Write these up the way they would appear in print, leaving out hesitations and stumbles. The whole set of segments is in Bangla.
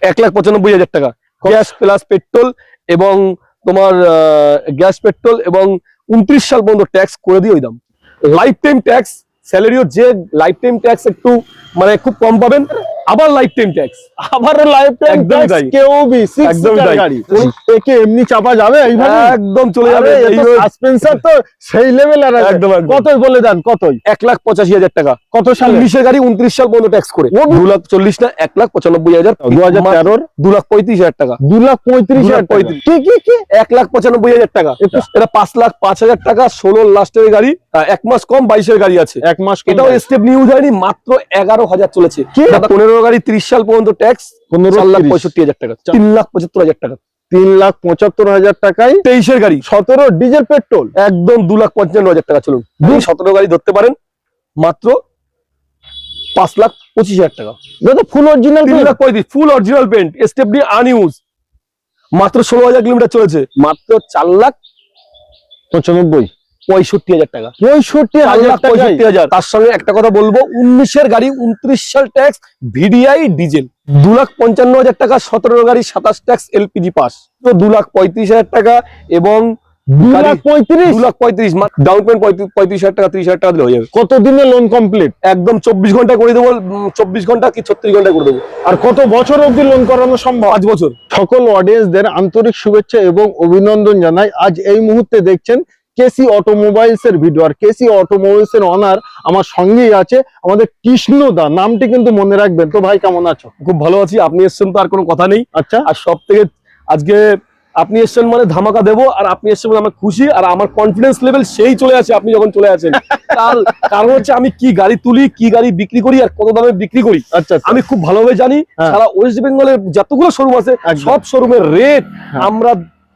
1,95,000 টাকা গ্যাস প্লাস পেট্রোল এবং তোমার গ্যাস পেট্রোল এবং 29 সাল পর্যন্ত ট্যাক্স করে দিয়ে ওই দাম। লাইফ টাইম ট্যাক্স স্যালারিও যে লাইফ টাইম ট্যাক্স একটু মানে খুব কম পাবেন, আবার লাইফ টাইম ট্যাক্স, আবারও লাইফ টাইম ট্যাক্স কেওবি 6 সিটার গাড়ি একে এমনি চাপা যাবে এইভাবে? একদম চলে যাবে। এই সাসপেন্সর তো সেই লেভেল আর একদম। কতই বলে দেন? কতই? 1,85,000 টাকা। কত সালে? 19 এর গাড়ি 29 সাল পর্যন্ত ট্যাক্স করে 2,40,000 না 1,95,000। 2013 2,35,000 টাকা। 2,35,000 টাকা। কি 1,95,000 টাকা। এটা 5,05,000 টাকা। 16 লাস্টের গাড়ি, 1 মাস কম 22 এর গাড়ি আছে। 1 মাস এটাও স্টেপ নিউজ হয়নি, মাত্র 11,000 চলেছে। 15 গাড়ি 30 সাল পর্যন্ত ট্যাক্স 4,65,000 টাকা। 3,75,000 টাকা। 3,75,000 টাকায় 23 এর গাড়ি 17 ডিজেল পেট্রোল একদম 2,55,000 টাকা। চলুন 17 গাড়ি ধরতে পারেন, মাত্র 5,25,000 টাকা। দাদা full original 3,35,000 full original paint, stepney unused, মাত্র 16,000 কিলোমিটার চলেছে। মাত্র 4,65,000 টাকা। 65,000। তার সঙ্গে একটা কথা বলবো, 19 এর গাড়ি 29 সাল ট্যাক্স ভিডিআই ডিজেল 2,55,000 টাকা। 17 গাড়ি 27 ট্যাক্স এলপিজি পাস, তো 2,35,000 টাকা এবং 2,35,000 ডাউন পেমেন্ট 35,000 টাকা, 30,000 টাকা দিলে হয়ে যাবে। কত দিনে লোন কমপ্লিট? একদম 24 ঘন্টা করে দেবো। 24 ঘন্টা কি 36 ঘন্টা করে দেবো। আর কত বছর অবধি লোন করানো সম্ভব? 5 বছর। সকল অডিয়েন্সদের আন্তরিক শুভেচ্ছা এবং অভিনন্দন জানাই। আজ এই মুহূর্তে দেখছেন কেসি অটোমোবাইলস এর ভিডিও, আর কেসি অটোমোবাইলস এর অনার আমার সঙ্গেই আছে আমাদের কৃষ্ণদা, নামটি কিন্তু মনে রাখবেন। তো ভাই কেমন আছো? খুব ভালো আছি। আপনি এসছেন তো আর কোনো কথা নেই। আচ্ছা, আর সব থেকে আজকে আপনি এসছেন মানে ধামাকা দেবো, আর আপনি এসছেন মানে আমার খুশি, আর আমার কনফিডেন্স লেভেল সেই চলে আছে আপনি যখন চলে আসেন। তার কারণ হচ্ছে আমি কি গাড়ি তুলি, কি গাড়ি বিক্রি করি, আর কত দামে বিক্রি করি আচ্ছা আমি খুব ভালোভাবে জানি। সারা ওয়েস্ট বেঙ্গলের যতগুলো শোরুম আছে সব শোরুমের রেট আমরা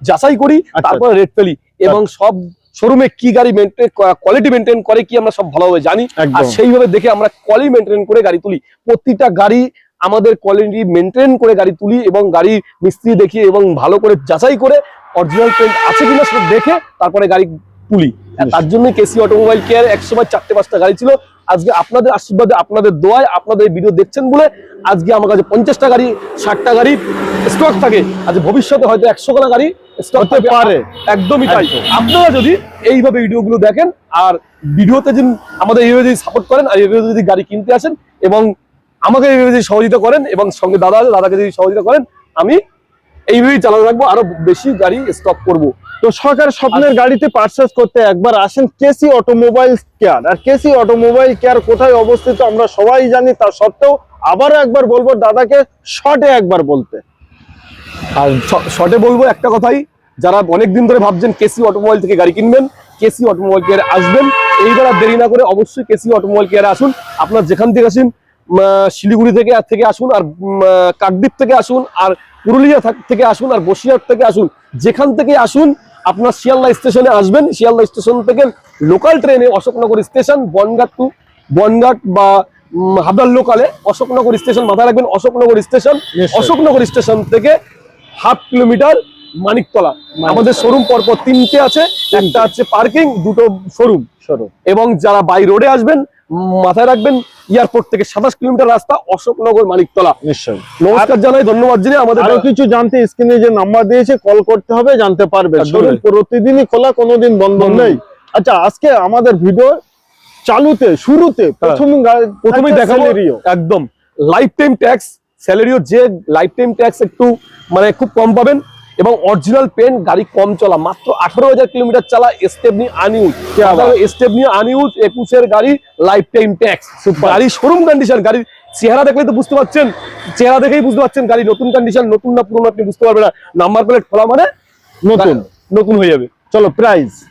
যাচাই করি, তারপরে রেট ফেলি, এবং সব শোরুমে কি গাড়ি মেনটেন কোয়ালিটি মেনটেন করে কি আমরা সব ভালোভাবে জানি, আর সেইভাবে দেখে আমরা কোয়ালিটি মেনটেন করে গাড়ি তুলি। প্রতিটা গাড়ি আমাদের কোয়ালিটি মেনটেন করে গাড়ি তুলি, এবং গাড়ি মিস্ত্রি দেখি এবং ভালো করে যাচাই করে অরিজিনাল পেন্ট আছে কিনা সেটা দেখে তারপরে গাড়ি তুলি। তার জন্য কেসি অটোমোবাইল কেয়ার 100 4-5টা গাড়ি ছিল। আজকে আপনাদের আশীর্বাদে, আপনাদের দোয়ায়, আপনাদের ভিডিও দেখছেন বলে আজকে আমার কাছে 50টা গাড়ি 60টা গাড়ি স্টক থাকে। আজ ভবিষ্যতে হয়তো 100 গাড়ি স্টক হতে পারে। একদমই তাই। আপনারা যদি এইভাবে ভিডিওগুলো দেখেন আর ভিডিওতে যদি আমাদের এইভাবে যদি সাপোর্ট করেন, আর এইভাবে যদি গাড়ি কিনতে আসেন এবং আমাকে এইভাবে যদি সহযোগিতা করেন, এবং সঙ্গে দাদাকে যদি সহযোগিতা করেন, আমি এইভাবেই চালানো রাখবো, আরো বেশি গাড়ি স্টক করবো। তো সরকার স্বপ্নের গাড়িতে পারচেজ করতে একবার আসেন কেসি অটোমোবাইল কেয়ার। আর কেসি অটোমোবাইল কেয়ার কোথায় অবস্থিত আমরা সবাই জানি, তা সত্ত্বেও আবারও একবার বলবো দাদাকে শর্টে একবার বলতে। আর শর্টে বলবো একটা কথাই, যারা অনেকদিন ধরে ভাবছেন কেসি অটোমোবাইল থেকে গাড়ি কিনবেন, কেসি অটোমোবাইল কেয়ারে আসবেন। এইবার আর দেরি না করে অবশ্যই কেসি অটোমোবাইল কেয়ারে আসুন। আপনার যেখান থেকে আসেন, শিলিগুড়ি থেকে আসুন, আর কাকদ্বীপ থেকে আসুন, আর পুরুলিয়া থেকে আসুন, আর বসিরহাট থেকে আসুন, যেখান থেকে আসুন আপনার শিয়ালদা স্টেশনে আসবেন। শিয়ালদা স্টেশন থেকে লোকাল ট্রেনে অশোকনগর স্টেশন, বনগাট বা হাবড়ার লোকালে অশোকনগর স্টেশন মাথায় রাখবেন। অশোকনগর স্টেশন থেকে 1/2 কিলোমিটার মানিকতলা। আমাদের শোরুম পরপর 3টে আছে, একটা হচ্ছে পার্কিং, 2টো শোরুম। এবং যারা বাই রোডে আসবেন মাথায় রাখবেন এয়ারপোর্ট থেকে 27 কিলোমিটার রাস্তা, অশোকনগর মানিকতলা। নিশ্চয় নমস্কার জানাই, ধন্যবাদ জানাই। আমাদের আরো কিছু জানতে স্ক্রিনে যে নাম্বার দিয়েছে কল করতে হবে, জানতে পারবেন। শোরুম প্রতিদিনই খোলা, কোনোদিন বন্ধ নেই। আচ্ছা, আজকে আমাদের ভিডিও চালুতে শুরুতে প্রথমেই দেখাবো একদম লাইফ টাইম ট্যাক্স স্যালারিও যে লাইফ টাইম ট্যাক্স একটু মানে খুব কম পাবেন, এবং অরিজিনাল পেন্ট, গাড়ি কম চলা, মাত্র 18,000 কিলোমিটার চালা, স্টেপনি আনইউজ। 21 এর গাড়ি লাইফ টাইম ট্যাক্স, গাড়ি শোরুম কন্ডিশন। গাড়ির চেহারা দেখলেই তো বুঝতে পারছেন, চেহারা দেখেই বুঝতে পারছেন গাড়ি নতুন কন্ডিশন, নতুন না পুরনো আপনি বুঝতে পারবেন না। নাম্বার প্লেট খোলা মানে নতুন হয়ে যাবে। চলো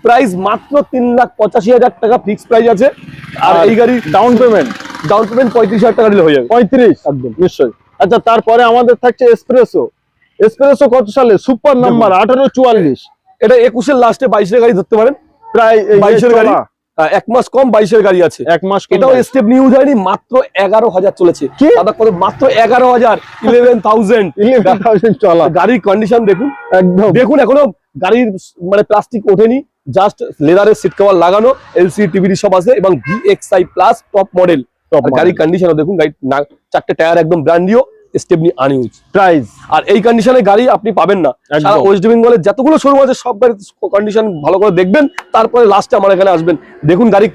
প্রাইস মাত্র 3,85,000 টাকা ফিক্সড প্রাইস আছে। আর এই গাড়ি ডাউন পেমেন্ট 35,000 টাকা দিলে হয়ে যাবে। 35 একদম নিশ্চয়। আচ্ছা, তারপরে আমাদের থাকছে এসপ্রেসো কত সালে? Super number 1844। এটা 21 এর লাস্টে 22 এর গাড়ি ধরতে পারেন। প্রায় 22 এর গাড়ি, 1 মাস কম 22 এর গাড়ি আছে। 1 মাস। এটাও স্টেপ নিউজ হয়নি, মাত্র 11,000 চলেছে। দাদা কত? মাত্র 11,000। 11,000 চলা। গাড়ির কন্ডিশন দেখুন, একদম দেখুন, এখনো গাড়ির মানে প্লাস্টিক ওঠেনি, জাস্ট লেদারের সিট কভার লাগানো, এলসিডি টিভি সব আছে, এবং VXI প্লাস টপ মডেল। গাড়ির কন্ডিশনও দেখুন, গাড়ির 4টে টায়ার একদম brand new, stepney unused. Price আর এই কন্ডিশনে গাড়ি আপনি পাবেন না। একদম। সারা ওয়েস্ট বেঙ্গলের যতগুলো শোরুম আছে সব গাড়ি কন্ডিশন ভালো করে দেখবেন, তারপরে লাস্টে আমার এখানে আসবেন, দেখুন গাড়ি।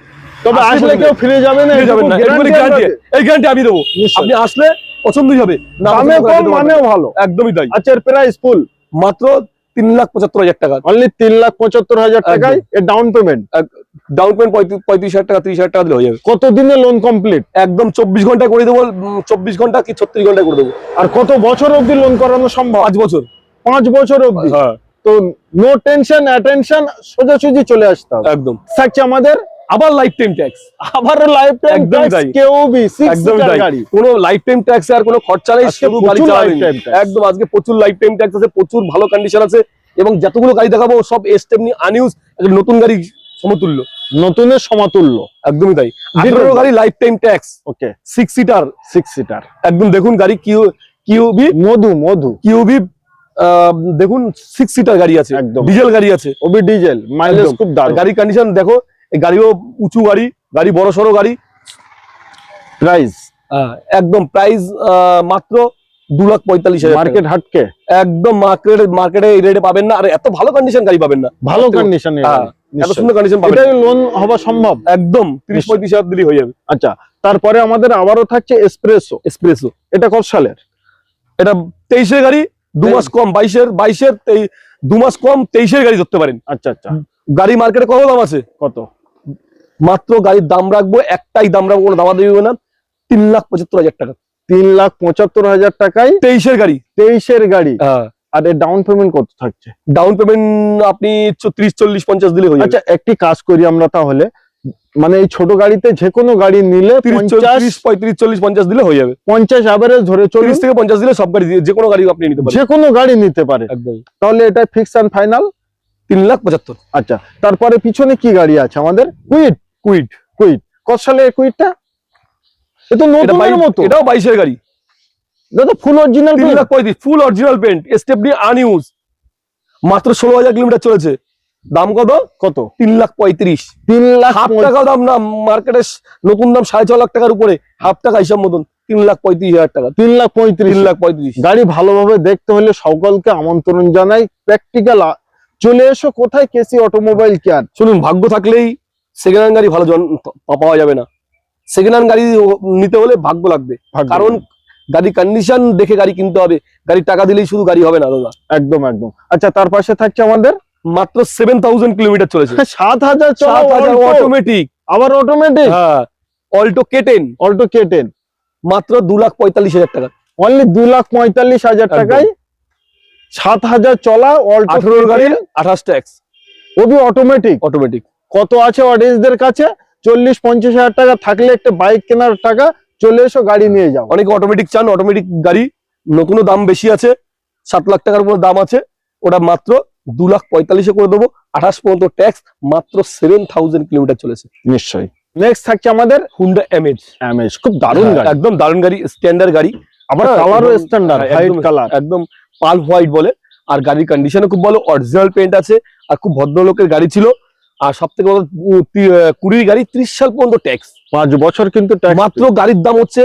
তবে আসলে আসলে কেউ ফিরে যাবে না, ফিরে যাবেন না, guarantee গ্যারান্টি, আছে? এই গ্যারান্টি আমি দেবো। নিশ্চয়ই। আপনি আসলে পছন্দই হবে, না দামে পছন্দ করে কম দিতে পারবেন। মানেও ভালো। একদমই তাই। আচ্ছা, এর প্রাইস ফুল মাত্র 3,75,000 টাকা। অনলি 3,75,000 টাকায় এর ডাউন পেমেন্ট। ডাউন পেমেন্ট 35,000 টাকা 30,000 টাকা দিলে হয়ে যাবে। কত দিনে লোন কমপ্লিট? একদম 24 ঘন্টা করে দেবো, 24 ঘন্টা কি 36 ঘন্টা করে দেবো। আর কত বছর অবধি লোন করানো সম্ভব? 5 বছর। 5 বছর অবধি। হ্যাঁ তো নো টেনশন, অ্যাটেনশন, সোজাসুজি চলে আসতে হবে। একদম। থাকছে আমাদের আবার লাইফ টাইম ট্যাক্স। আবার লাইফ টাইম একদমই তাই। কেউ বি 6 একদমই সিটার তাই। গাড়ি। কোনো লাইফ টাইম ট্যাক্স আর কোনো খরচা নেই, আজকে শুধু গাড়ি প্রচুর চালাবেন। lifetime tax। একদম আজকে প্রচুর লাইফ টাইম ট্যাক্স আছে, প্রচুর ভালো কন্ডিশন আছে, এবং যতগুলো গাড়ি দেখাবো সব স্টেপনি আনইউজ, নতুন গাড়ি সমতুল্য। নতুনের সমতুল্য। একদমই তাই। 18 গাড়ি লাইফ টাইম ট্যাক্স, ওকে 6 সিটার। 6 সিটার একদম দেখুন গাড়ি কিউবি মধু কিউবি, দেখুন 6 সিটার গাড়ি আছে, একদম। ডিজেল গাড়ি আছে। ওবি ডিজেল, মাইলেজ একদম। খুব দারুণ। গাড়ি কন্ডিশন দেখো, এই গাড়িও উঁচু গাড়ি, গাড়ি বড় সড়ো গাড়ি। প্রাইস একদম প্রাইস মাত্র 2,45,000 মার্কেট হাটকে একদম মার্কেটে এই রেটে পাবেন না, আর এত ভালো কন্ডিশন গাড়ি পাবেন না। ভালো কন্ডিশনে। হ্যাঁ, এত সুন্দর কন্ডিশন পাবেন না। এটাই লোন হওয়া সম্ভব। একদম 30-35,000 দিলেই হয়ে যাবে। আচ্ছা, তারপরে আমাদের আবারও থাকছে এসপ্রেসো। এসপ্রেসো, এটা কত সালের? এটা 23 এর গাড়ি, 2 মাস কম, 22 এর 2 মাস কম, 23 এর গাড়ি ধরতে পারেন। আচ্ছা আচ্ছা, গাড়ি মার্কেটে কত দাম আছে? কত? মাত্র গাড়ির দাম রাখবো, একটাই দাম রাখবো, কোনো দামা দেবে না, 3,75,000 টাকা। 3,75,000 টাকায় 23 এর গাড়ি। 23 এর গাড়ি। হ্যাঁ, আর এর ডাউন পেমেন্ট কত থাকছে? ডাউন পেমেন্ট আপনি 30, 40, 50 দিলে হয়ে যাবে। আচ্ছা, একটি কাজ করি আমরা তাহলে, মানে এই ছোট গাড়িতে যে কোনো গাড়ি নিলে 30, 35, 40, 50 দিলে হয়ে যাবে। 50 অ্যাভারেজ ধরে 30 চলুন, থেকে 50 দিলে সব গাড়ি যে কোনো গাড়ি আপনি নিতে পারেন। যে কোনো গাড়ি নিতে পারে। একদম তাহলে এটা ফিক্স এন্ড ফাইনাল 3,75,000। আচ্ছা, তারপরে পিছনে কি গাড়ি আছে আমাদের? কুইট। কত সালের কুইটটা? এ তো নতুনের মতো। এটাও 22 এর গাড়ি, দাদা full original. 3,35,000 full original paint, stepney unused, মাত্র 16,000 কিলোমিটার চলেছে। দাম কত? কত? 3,35,000। 3 লাখ হাফ টাকা দাম না, মার্কেটে নতুন দাম 6.5 লাখ টাকার উপরে, হাফ টাকা হিসাব মতন 3,35,000 টাকা। 3,35,000। 3,35,000। গাড়ি ভালোভাবে দেখতে হলে সকলকে আমন্ত্রণ জানাই। প্র্যাকটিক্যাল চলে এসো কোথায়? KC automobile care. শুনুন, ভাগ্য থাকলেই সেকেন্ড হ্যান্ড গাড়ি ভালো পাওয়া যাবে না। সেকেন্ড হ্যান্ড গাড়ি নিতে হলে ভাগ্য লাগবে, কারণ গাড়ি কন্ডিশন দেখে গাড়ি কিনতে হবে। গাড়ি টাকা দিলেই শুধু গাড়ি হবে না দাদা। একদম। আচ্ছা, তার পাশে থাকছে আমাদের মাত্র 7,000 কিলোমিটার চলেছে। 7,000 অটোমেটিক। আবার অটোমেটিক। হ্যাঁ, অল্টো K10 মাত্র 2,45,000 টাকা। অনলি 2,45,000 টাকায় 7,000 চলা অল্টো 18 গাড়ি, 28 ট্যাক্স, ওবি অটোমেটিক। কত আছে অডিয়েন্সদের কাছে? 40-50,000 টাকা থাকলে একটা বাইক কেনার টাকা, চলে এসো গাড়ি নিয়ে যাও। অনেকে অটোমেটিক চান, অটোমেটিক গাড়ি নতুনও দাম বেশি আছে, 7 লাখ টাকার উপর দাম আছে, ওটা মাত্র 2,45,000 করে দেবো। 28 পর্যন্ত ট্যাক্স, মাত্র 7,000 কিলোমিটার চলেছে। নিশ্চয়ই। নেক্সট থাকছে আমাদের হুন্ডা এমএজ। খুব দারুণ গাড়ি, একদম দারুণ গাড়ি, স্ট্যান্ডার্ড গাড়ি, আবার কালারও স্ট্যান্ডার্ড, হোয়াইট কালার, একদম পাল হোয়াইট বলে। আর গাড়ির কন্ডিশনও খুব ভালো, অরিজিনাল পেন্ট আছে, আর খুব ভদ্রলোকের গাড়ি ছিল। আর সব থেকে বড় 20 গাড়ি, 30 সাল পর্যন্ত ট্যাক্স, 5 বছর কিন্তু ট্যাক্স। মাত্র গাড়ির দাম হচ্ছে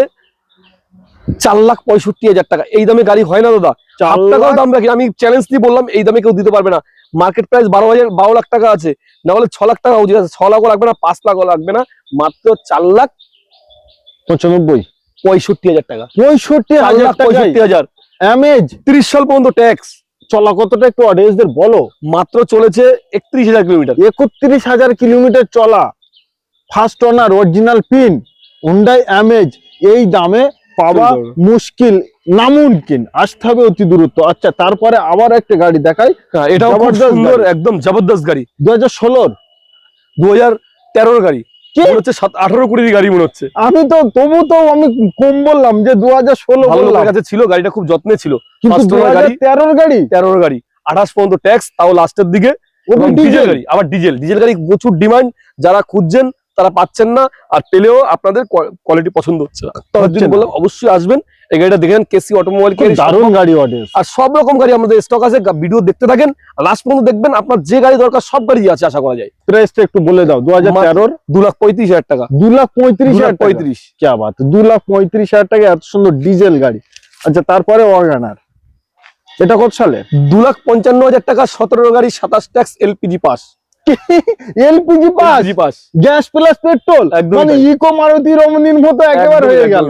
4,65,000 টাকা। এই দামে গাড়ি হয় না দাদা। 4 টাকাও দাম রাখি, আমি চ্যালেঞ্জ দিয়ে বললাম, এই দামে কেউ দিতে পারবে না। মার্কেট প্রাইস 12 লাখ টাকা আছে, না হলে 6 লাখ টাকা উচিত আছে। 6 লাখও লাগবে না, 5 লাখও লাগবে না, মাত্র 4,65,000 টাকা। 65,000 এমএজ 30 সাল পর্যন্ত ট্যাক্স। চলা কতটা একটু অডিয়েন্সদের বলো। মাত্র চলেছে 31,000 কিলোমিটার। 31,000 কিলোমিটার চলা, first owner, original pin, Hyundai এমএজ। এই দামে পাওয়া মুশকিল, নামুমকিন, আসতে হবে অতি দূরত্ব। আচ্ছা, তারপরে আবার একটা গাড়ি দেখাই। এটাও খুব সুন্দর, একদম জবরদস্ত গাড়ি। 2016, 2013 গাড়ি, মনে হচ্ছে 18 কোটির গাড়ি মনে হচ্ছে। আমি তো তবু তো আমি কম বললাম যে 2016 ভালো বললাম, লোকের কাছে ছিল, গাড়িটা খুব যত্নে ছিল। কিন্তু 2013 গাড়ি, 13 গাড়ি, 28 পর্যন্ত ট্যাক্স, তাও লাস্টের দিকে। ডিজেল গাড়ি, আবার ডিজেল গাড়ি প্রচুর ডিমান্ড, যারা খুঁজছেন তারা পাচ্ছেন না, আর পেলেও আপনাদের কোয়ালিটি পছন্দ হচ্ছে না। তার জন্য বললাম অবশ্যই আসবেন, এই গাড়িটা দেখেন, কেসি অটোমোবাইল কেয়ার। দারুণ গাড়ি অডিয়েন্স, আর সব রকম গাড়ি আমাদের স্টক আছে, ভিডিও দেখতে থাকেন, লাস্ট পর্যন্ত দেখবেন, আপনার যে গাড়ি দরকার সব গাড়ি আছে, আশা করা যায়। প্রাইসটা একটু বলে দাও। 2013 2,35,000 টাকা। 2,35,000 টাকা, 2,35,000 কি বাত, 2,35,000 টাকা এত সুন্দর ডিজেল গাড়ি। আচ্ছা তারপরে ওয়াগনার, এটা কত সালে? 2,55,000 টাকা, 17 গাড়ি, 27 tax, LPG pass. LPG pass, gas plus petrol, মানে ইকো মারুতি রমণীর মতো একেবারে হয়ে গেল।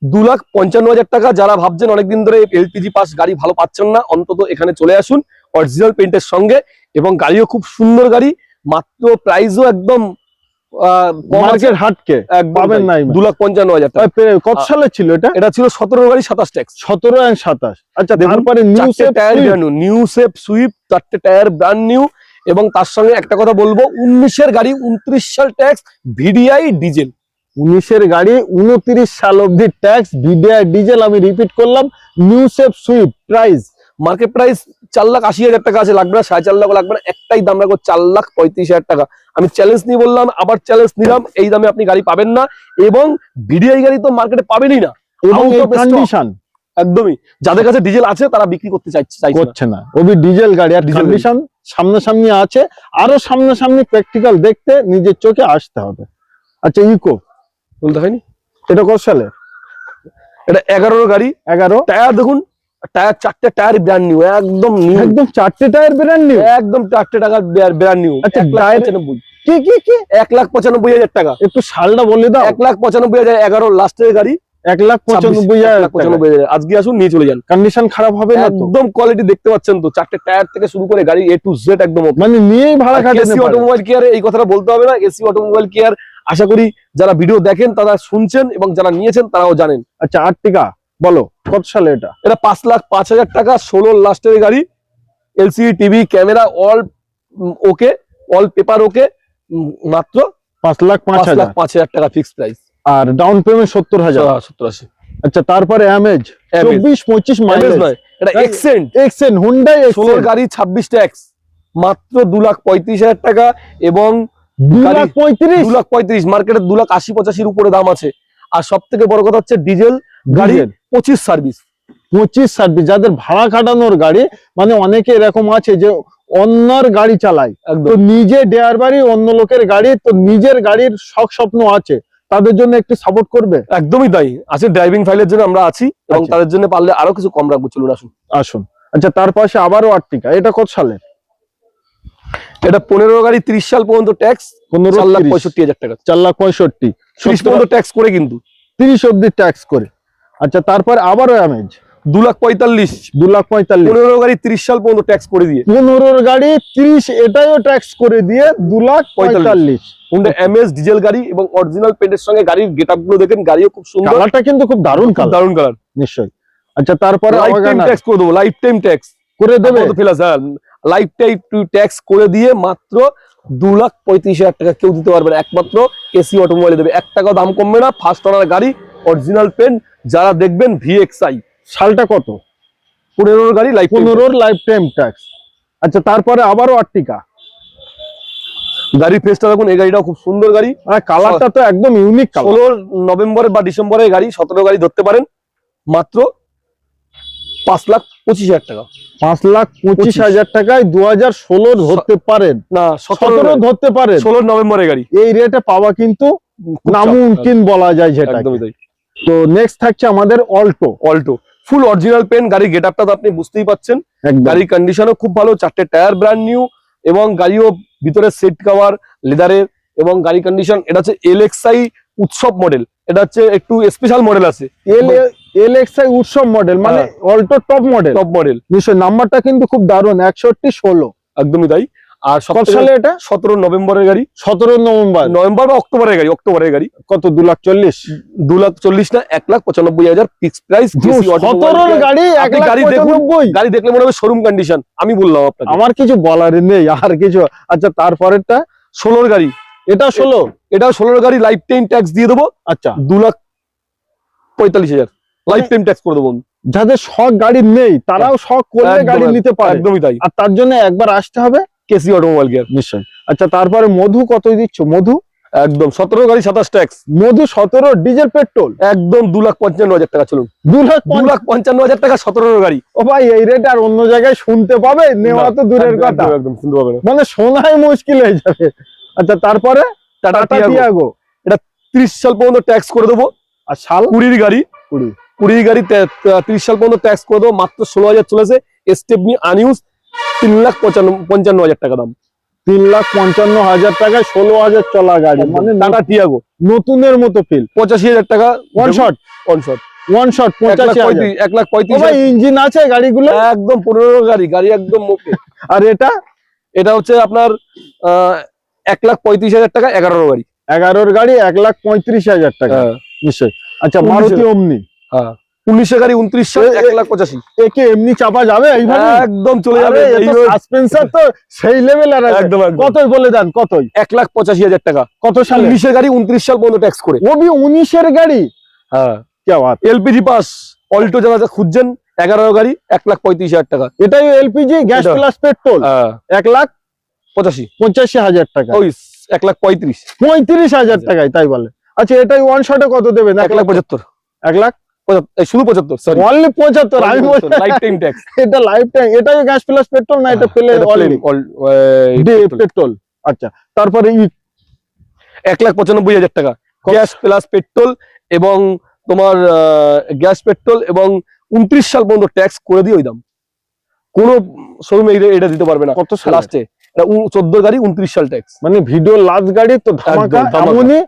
2,55,000 টাকা। যারা ভাবছেন অনেকদিন ধরে এলপিজি পাস গাড়ি ভালো পাচ্ছেন না, অন্তত এখানে চলে আসুন অরিজিনাল পেইন্টের সঙ্গে, এবং গাড়িও খুব সুন্দর গাড়ি, মাত্র প্রাইসও একদম মার্কেট হাটকে পাবেন নাই। 2,55,000 টাকা। কত সালে ছিল এটা? এটা ছিল 17 গাড়ি, 27 ট্যাক্স। 17 আর 27। আচ্ছা তারপরে নিউ শেপ সুইফট, 4টে টায়ার ব্র্যান্ড নিউ, এবং তার সঙ্গে একটা কথা বলবো, 19-এর গাড়ি, 29 সাল ট্যাক্স, ভিডিআই ডিজেল। 19-এর গাড়ি, 29 সাল অবধি ট্যাক্স, ভিডিআই ডিজেল। আমি রিপিট করলাম, new shape Swift, price market price 4,80,000 টাকা আছে, লাগবে না 4.5 লাখ, লাগবে না, একটাই দাম রাখবো 4,35,000 টাকা। আমি চ্যালেঞ্জ নিয়ে বললাম, আবার চ্যালেঞ্জ নিলাম, এই দামে আপনি গাড়ি পাবেন না, এবং ভিডিআই গাড়ি তো মার্কেটে পাবেনই না, এবং কন্ডিশন একদমই। যাদের কাছে ডিজেল আছে তারা বিক্রি করতে চাইছে না। ওবি ডিজেল গাড়ি আর কন্ডিশন সামনাসামনি আছে, আরো সামনাসামনি প্র্যাকটিক্যাল দেখতে নিজের চোখে আসতে হবে। আচ্ছা ইকো বলতে হয়নি, এটা কত সালে? এটা 11 গাড়ি, 11। টায়ার দেখুন, টায়ার 4টে টায়ার ব্র্যান্ড নিউ, একদম নিউ, একদম 4টে টায়ার ব্র্যান্ড নিউ, একদম 4টে টাকা ব্র্যান্ড নিউ। আচ্ছা 1,95,000 কি 1,95,000 টাকা। একটু সালটা বলে দাও। 1,95,000, 11 লাস্টের গাড়ি, 1,95,000। আজকে আসুন নিয়ে চলে যান, কন্ডিশন খারাপ হবে না তো? একদম কোয়ালিটি দেখতে পাচ্ছেন তো, 4টে টায়ার থেকে শুরু করে গাড়ি A to Z একদম, মানে নিয়েই ভাড়া খাটাতে এসি অটোমোবাইল কেয়ারে এই কথাটা বলতে হবে না। এসি অটোমোবাইল কেয়ার আশা করি যারা ভিডিও দেখেন তারা শুনছেন, এবং যারা নিয়েছেন তারাও জানেন। আচ্ছা আর্টিকা বলো কত সালে? এটা 5,05,000 টাকা, 16 লাস্টের গাড়ি, এলসিডি টিভি, ক্যামেরা অল ওকে, অল পেপার ওকে, মাত্র 5,05,000 টাকা ফিক্স প্রাইস, আর ডাউন পেমেন্ট 70,000। 70-80। আচ্ছা তারপরে অ্যামেজ 24-25 মাইলেজ, এটা এক্সেন্ট হুন্ডাই 16 গাড়ি, 26 ট্যাক্স, মাত্র 2,35,000 টাকা, এবং 2,35,000 মার্কেটে 2,80-85 উপরে দাম আছে। আর সব থেকে বড় কথা হচ্ছে ডিজেল গাড়ি, 25 সার্ভিস। যাদের ভাড়া খাটানোর গাড়ি, মানে অনেকে এরকম আছে যে অন্যর গাড়ি চালায়, তো নিজে ডেয়ার বাড়ি, অন্য লোকের গাড়ি, তো নিজের গাড়ির শখ স্বপ্ন আছে, তাদের জন্য একটু সাপোর্ট করবে। একদমই তাই আছে, ড্রাইভিং ফাইলের জন্য আমরা আছি, এবং তাদের জন্য পারলে আরো কিছু কম রাখবো। চলুন আসুন। আচ্ছা তার পাশে আবারও আর্টিকা, এটা কত সালের? এটা 15 গাড়ি, 30 সাল পর্যন্ত ট্যাক্স, 4,65,000 টাকা। 4,65,000 30 পর্যন্ত ট্যাক্স করে, কিন্তু 30 অব্দি ট্যাক্স করে। আচ্ছা তারপরে আবারও অ্যামেজ 2,45,000। 15 গাড়ি 30 সাল পর্যন্ত ট্যাক্স করে দিয়ে, 15 গাড়ি 30 এটাও ট্যাক্স করে দিয়ে 2,45,000। হুন্ডা এমএস ডিজেল গাড়ি, এবং অরিজিনাল পেন্টের সঙ্গে গাড়ির গেটআপ গুলো দেখেন, গাড়িও খুব সুন্দর, কালারটা কিন্তু খুব দারুণ কালার নিশ্চয়ই। আচ্ছা তারপরে লাইফ টাইম ট্যাক্স করে দেবো, লাইফ টাইম ট্যাক্স করে দেবে, লাইফ টাইম ট্যাক্স করে দিয়ে মাত্র 2,35,000 টাকা কেউ দিতে পারবে না, একমাত্র এসি অটোমোবাইলে দেবে। 1 টাকা দাম কমবে না, ফার্স্ট ওনার গাড়ি, অরিজিনাল পেন্ট। যারা দেখবেন VXI, সালটা কত? 15 গাড়ি, 15 লাইফ টাইম ট্যাক্স। আচ্ছা তারপরে আবারও আর্টিকা, গাড়ির ফেসটা দেখুন, এই গাড়িটাও খুব সুন্দর গাড়ি, আর কালারটা তো একদম ইউনিক কালার। 16 নভেম্বরে বা ডিসেম্বরের গাড়ি, 17 গাড়ি ধরতে পারেন, মাত্র 5,25,000 টাকা। 5,25,000 টাকায় 2016 ধরতে পারেন না, 17 ধরতে পারেন, 16 নভেম্বরের গাড়ি। এই রেটে পাওয়া কিন্তু নামুমকিন বলা যায় যেটা। তো নেক্সট থাকছে আমাদের অল্টো, ফুল অরিজিনাল পেন, গাড়ির গেটআপটা তো আপনি বুঝতেই পাচ্ছেন, গাড়ির কন্ডিশনও খুব ভালো, 4টে টায়ার ব্র্যান্ড নিউ, এবং গাড়িও ভিতরে সেট কভার লেদারের, এবং গাড়ি কন্ডিশন। এটা হচ্ছে LXI উৎসব মডেল, এটা হচ্ছে একটু স্পেশাল মডেল আছে, LXI উৎসব মডেল, মানে অল্টো টপ মডেল নিশ্চয়। নাম্বারটা কিন্তু খুব দারুণ, 6116, একদমই তাই। আর কত সালে এটা? 17 নভেম্বরের গাড়ি, 17 নভেম্বর বা অক্টোবরের গাড়ি, কত? 2,40,000? 2,40,000 না, 1,95,000 ফিক্স প্রাইস। 17 গাড়ি 1,95,000, গাড়ি দেখলে মনে হবে শোরুম কন্ডিশন, আমি বললাম আপনাকে, আমার কিছু বলার নেই আর কিছু। আচ্ছা তারপরেরটা 16 গাড়ি, এটা 16 গাড়ি, লাইফ টাইম ট্যাক্স দিয়ে দেবো। আচ্ছা 2,45,000 লাইফ টাইম ট্যাক্স করে দেবো। যাদের শখ গাড়ি নেই তারাও শখ করলে গাড়ি নিতে পারে, একদমই তাই। আর তার জন্য একবার আসতে হবে কেসি অটোমোবাইল কেয়ার, নিশ্চয়। আচ্ছা তারপরে মধু কত দিচ্ছ? মধু একদম 17 গাড়ি, 27 ট্যাক্স, মধু 17 ডিজেল পেট্রোল, একদম 2,55,000 টাকা। চলুন 2,55,000 টাকা 17 গাড়ি। ও ভাই, এই রেট আর অন্য জায়গায় শুনতে পাবে? নেওয়া তো দূরের কথা, একদম শুনতে পাবে না, মানে শোনাই মুশকিল হয়ে যাবে। আচ্ছা তারপরে টাটা টিয়াগো, এটা 30 সাল পর্যন্ত ট্যাক্স করে দেবো, আর সাল 20 গাড়ি, 20 গাড়ি 30 সাল পর্যন্ত ট্যাক্স করে দেবো, মাত্র 16,000 চলেছে। স্টেপনি আনইউজ 3,55,000 টাকা দাম। 3,55,000 টাকায় 16,000 চলা গাড়ি, মানে টাটা টিয়াগো নতুনের মতো ফিল। 85,000 টাকা one shot, on shot. 85,000। 1,35,000 engine আছে গাড়িগুলো? একদম 15 গাড়ি একদম ওকে। আর এটা হচ্ছে আপনার 1,35,000 টাকা, 11 গাড়ি। 11 গাড়ি 1,35,000 টাকা নিশ্চয়। আচ্ছা, মারুতি ওমনি, হ্যাঁ 19 গাড়ি 29 সাল, 1,85,000। একে এমনি চাপা যাবে এইভাবে? একদম চলে যাবে। সাসপেন্সর তো সেই লেভেল। আর একদম কতই বলে দেন, কতই? 1,85,000 টাকা। কত সালে? 19 গাড়ি 29 সাল পর্যন্ত ট্যাক্স করে। ও ভি 19 গাড়ি। হ্যাঁ কি বাত। এলপিজি পাস অল্টো যারা খুঁজছেন, 11 গাড়ি 1,35,000 টাকা। এটাই এলপিজি গ্যাস প্লাস পেট্রোল। 1,85,000 টাকা। ওই 1,35,000 35,000 টাকায়, তাই বলে? আচ্ছা, এটাই ওয়ান শটে কত দেবেন? 1,75,000। 1 লাখ শুধু 75, সরি অনলি 75। আমি বলছি লাইফ টাইম ট্যাক্স। এটা লাইফ টাইম। এটাই গ্যাস প্লাস পেট্রোল না? এটা পেলে পেট্রোল। আচ্ছা, তারপরে 1,95,000 টাকা গ্যাস প্লাস পেট্রোল, এবং তোমার গ্যাস পেট্রোল এবং 29 সাল পর্যন্ত ট্যাক্স করে দিয়ে ওই দাম। কোন শোরুমে এটা দিতে পারবে না। কত সাল লাস্টে 14 গাড়ি 29 সাল ট্যাক্স। মানে ভিডিও লাস্ট গাড়ি তো ধামাকা। এমনই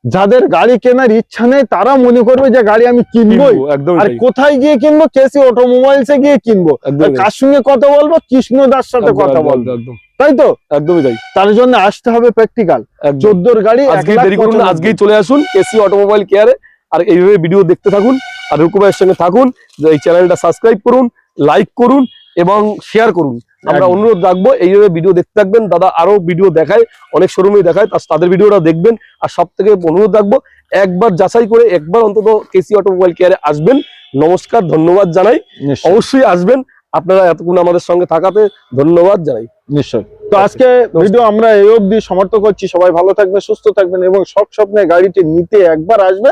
যাদের গাড়ি কেনার ইচ্ছা নেই তারা মনে করবে যে গাড়ি আমি কিনবোই। আর কোথায় গিয়ে কিনবো? কেসি অটোমোবাইলসে গিয়ে কিনবো। কার সঙ্গে কথা বলবো? কৃষ্ণদার সাথে কথা বলবো, তাই তো? একদমই তাই। তার জন্য আসতে হবে প্র্যাকটিক্যাল। 14 গাড়ি আজকে দেরি করুন না, আজকেই চলে আসুন কেসি অটোমোবাইল কেয়ারে। আর এইভাবে ভিডিও দেখতে থাকুন, আর রুকু ভাইয়ের সঙ্গে থাকুন। এই চ্যানেলটা সাবস্ক্রাইব করুন, লাইক করুন এবং শেয়ার করুন। আমরা অনুরোধ রাখবো এইভাবে ভিডিও দেখতে থাকবেন। দাদা আরো ভিডিও দেখায়, অনেক শোরুমে দেখায়, তাদের ভিডিওটা দেখবেন। আর সব থেকে অনুরোধ রাখবো, একবার যাচাই করে একবার অন্তত কেসি অটোমোবাইল কেয়ারে আসবেন। নমস্কার, ধন্যবাদ জানাই। অবশ্যই আসবেন। আপনারা এতক্ষণ আমাদের সঙ্গে থাকাতে ধন্যবাদ জানাই। নিশ্চয়। তো আজকে ভিডিও আমরা এই অবধি সমাপ্ত করছি। সবাই ভালো থাকবেন, সুস্থ থাকবেন এবং সব স্বপ্নে গাড়িটি নিতে একবার আসবেন।